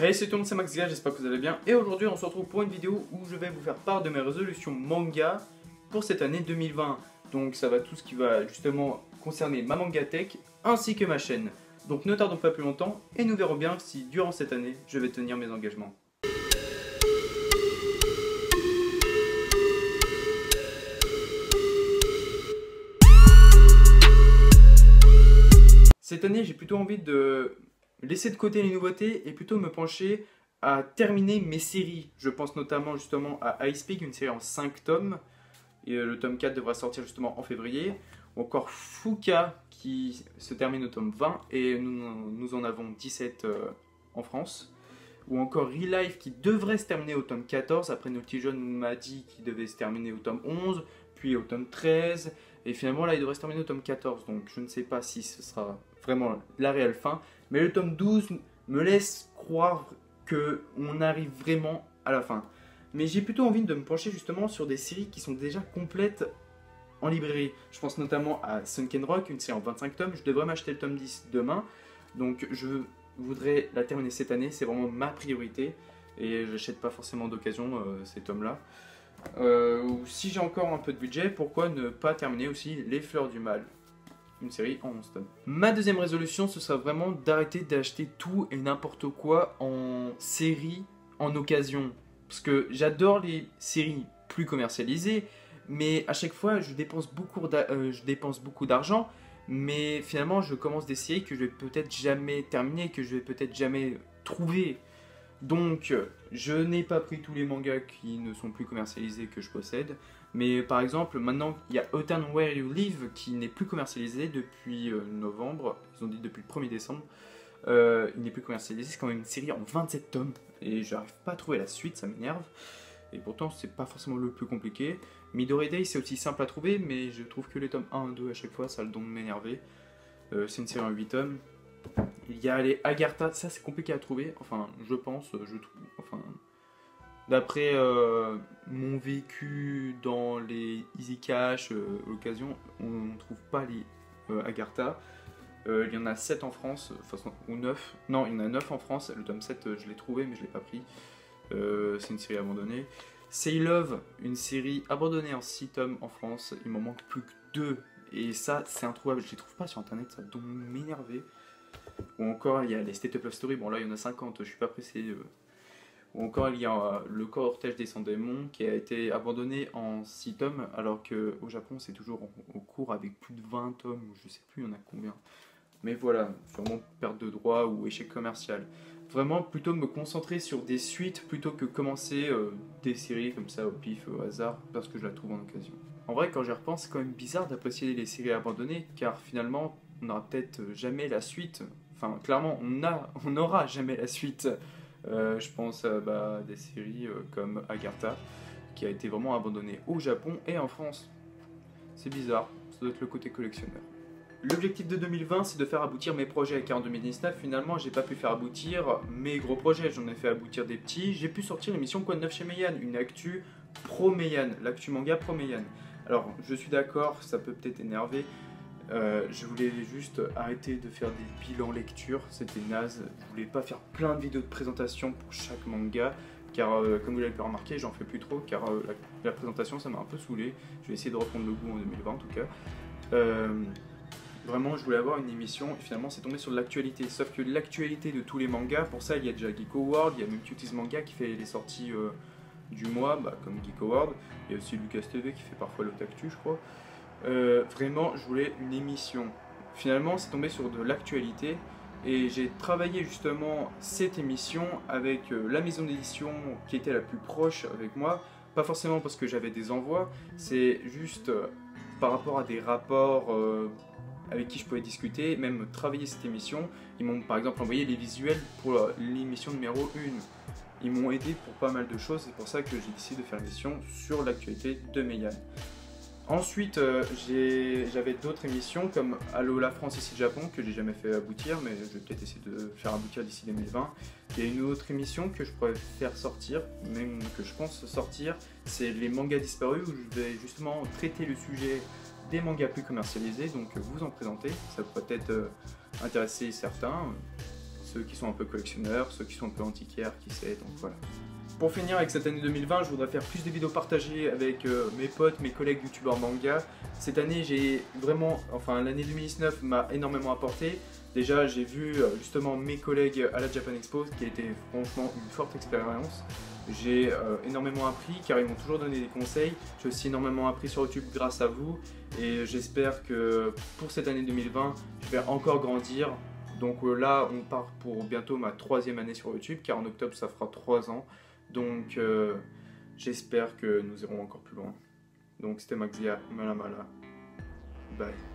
Hey, c'est tout le monde, c'est Max Gars, j'espère que vous allez bien. Et aujourd'hui, on se retrouve pour une vidéo où je vais vous faire part de mes résolutions manga pour cette année 2020. Donc ça va tout ce qui va justement concerner ma manga tech ainsi que ma chaîne. Donc ne tardons pas plus longtemps et nous verrons bien si durant cette année, je vais tenir mes engagements. Cette année, j'ai plutôt envie de laisser de côté les nouveautés et plutôt me pencher à terminer mes séries. Je pense notamment justement à Ice Peak, une série en 5 tomes. Et le tome 4 devra sortir justement en février. Ou encore Fuka qui se termine au tome 20 et nous en avons 17 en France. Ou encore Real Life qui devrait se terminer au tome 14. Après Naughty John m'a dit qu'il devait se terminer au tome 11, puis au tome 13. Et finalement là il devrait se terminer au tome 14. Donc je ne sais pas si ce sera vraiment la réelle fin. Mais le tome 12 me laisse croire qu'on arrive vraiment à la fin. Mais j'ai plutôt envie de me pencher justement sur des séries qui sont déjà complètes en librairie. Je pense notamment à Sunken Rock, une série en 25 tomes. Je devrais m'acheter le tome 10 demain. Donc je voudrais la terminer cette année. C'est vraiment ma priorité. Et je n'achète pas forcément d'occasion ces tomes-là. Si j'ai encore un peu de budget, pourquoi ne pas terminer aussi Les Fleurs du Mal, une série en 11 tomes. Ma deuxième résolution, ce sera vraiment d'arrêter d'acheter tout et n'importe quoi en série en occasion. Parce que j'adore les séries plus commercialisées, mais à chaque fois je dépense beaucoup d'argent, mais finalement je commence des séries que je vais peut-être jamais terminer, que je vais peut-être jamais trouver. Donc je n'ai pas pris tous les mangas qui ne sont plus commercialisés que je possède, mais par exemple maintenant il y a Autumn Where You Live qui n'est plus commercialisé depuis novembre, ils ont dit depuis le 1er décembre. Il n'est plus commercialisé, c'est quand même une série en 27 tomes et j'arrive pas à trouver la suite, ça m'énerve. Et pourtant c'est pas forcément le plus compliqué. Midori Day c'est aussi simple à trouver, mais je trouve que les tomes 1 et 2 à chaque fois ça a le don de m'énerver. C'est une série en 8 tomes. Il y a les Agartha, ça c'est compliqué à trouver, enfin je pense, je trouve, enfin d'après mon vécu dans les Easy Cash, l'occasion, on ne trouve pas les Agartha. Il y en a 7 en France, ou 9. Non, il y en a 9 en France. Le tome 7, je l'ai trouvé, mais je ne l'ai pas pris. C'est une série abandonnée. Say Love, une série abandonnée en 6 tomes en France. Il m'en manque plus que 2. Et ça, c'est introuvable. Je ne les trouve pas sur internet, ça doit m'énerver. Ou encore, il y a les State of Love Story. Bon, là, il y en a 50, je ne suis pas pressé. Ou encore, il y a le cortège des 100 démons qui a été abandonné en 6 tomes, alors qu'au Japon, c'est toujours en cours avec plus de 20 tomes. Je ne sais plus, il y en a combien. Mais voilà, sûrement perte de droit ou échec commercial. Vraiment, plutôt me concentrer sur des suites plutôt que commencer des séries comme ça au pif, au hasard, parce que je la trouve en occasion. En vrai, quand j'y repense, c'est quand même bizarre d'apprécier les séries abandonnées, car finalement, on n'aura peut-être jamais la suite. Enfin, clairement, on n'aura jamais la suite. Je pense à des séries comme Agartha, qui a été vraiment abandonnée au Japon et en France. C'est bizarre, ça doit être le côté collectionneur. L'objectif de 2020, c'est de faire aboutir mes projets, car en 2019, finalement, j'ai pas pu faire aboutir mes gros projets. J'en ai fait aboutir des petits. J'ai pu sortir l'émission Quoi de neuf chez Meian, une actu pro Meian, l'actu manga pro Meian. Alors, je suis d'accord, ça peut peut-être énerver. Je voulais juste arrêter de faire des bilans lecture, c'était naze. Je voulais pas faire plein de vidéos de présentation pour chaque manga, car comme vous l'avez pu remarquer, j'en fais plus trop, car la présentation ça m'a un peu saoulé. Je vais essayer de reprendre le goût en 2020 en tout cas. Vraiment, je voulais avoir une émission et finalement c'est tombé sur l'actualité. Sauf que l'actualité de tous les mangas, pour ça il y a déjà Geek World, il y a même Cuties Manga qui fait les sorties du mois, comme Geek World. Il y a aussi Lucas TV qui fait parfois l'Otaktu, je crois. Vraiment, je voulais une émission. Finalement, c'est tombé sur de l'actualité et j'ai travaillé justement cette émission avec la maison d'édition qui était la plus proche avec moi. Pas forcément parce que j'avais des envois, c'est juste par rapport à des rapports avec qui je pouvais discuter, même travailler cette émission. Ils m'ont par exemple envoyé les visuels pour l'émission numéro 1. Ils m'ont aidé pour pas mal de choses, c'est pour ça que j'ai décidé de faire une émission sur l'actualité de Meian. Ensuite, j'avais d'autres émissions comme Allo la France ici le Japon que j'ai jamais fait aboutir, mais je vais peut-être essayer de faire aboutir d'ici 2020. Il y a une autre émission que je pourrais faire sortir, même que je pense sortir, c'est les mangas disparus où je vais justement traiter le sujet des mangas plus commercialisés, donc vous en présenter, ça pourrait peut-être intéresser certains. ceux qui sont un peu collectionneurs, ceux qui sont un peu antiquaires, qui sait, donc voilà. Pour finir avec cette année 2020, je voudrais faire plus de vidéos partagées avec mes potes, mes collègues youtubeurs manga. Cette année, l'année 2019 m'a énormément apporté. Déjà, j'ai vu justement mes collègues à la Japan Expo, qui a été franchement une forte expérience. J'ai énormément appris car ils m'ont toujours donné des conseils. J'ai aussi énormément appris sur YouTube grâce à vous et j'espère que pour cette année 2020, je vais encore grandir. Donc là, on part pour bientôt ma 3e année sur YouTube car en octobre, ça fera 3 ans. Donc j'espère que nous irons encore plus loin. Donc c'était Maxia, Malamala. Bye.